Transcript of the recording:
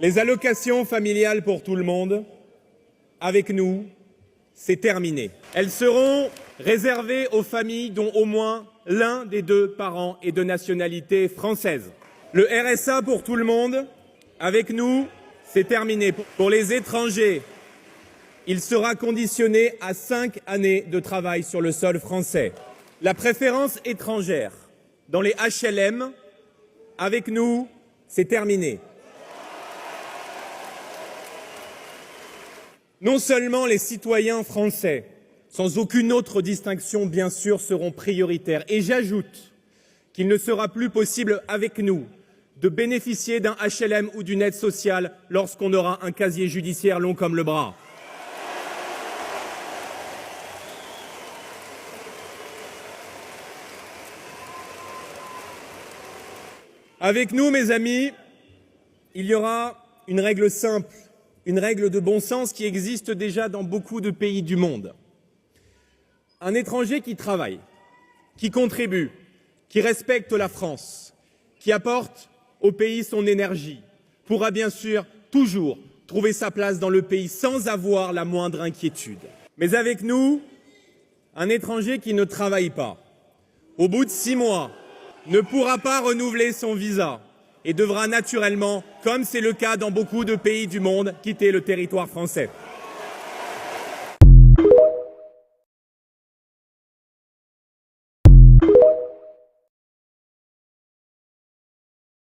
Les allocations familiales pour tout le monde, avec nous, c'est terminé. Elles seront réservées aux familles dont au moins l'un des deux parents est de nationalité française. Le RSA pour tout le monde, avec nous, c'est terminé. Pour les étrangers, il sera conditionné à 5 années de travail sur le sol français. La préférence étrangère dans les HLM, avec nous, c'est terminé. Non seulement les citoyens français, sans aucune autre distinction bien sûr, seront prioritaires, et j'ajoute qu'il ne sera plus possible avec nous de bénéficier d'un HLM ou d'une aide sociale lorsqu'on aura un casier judiciaire long comme le bras. Avec nous, mes amis, il y aura une règle simple, une règle de bon sens qui existe déjà dans beaucoup de pays du monde. Un étranger qui travaille, qui contribue, qui respecte la France, qui apporte au pays son énergie, pourra bien sûr toujours trouver sa place dans le pays sans avoir la moindre inquiétude. Mais avec nous, un étranger qui ne travaille pas, au bout de 6 mois, ne pourra pas renouveler son visa et devra naturellement, comme c'est le cas dans beaucoup de pays du monde, quitter le territoire français.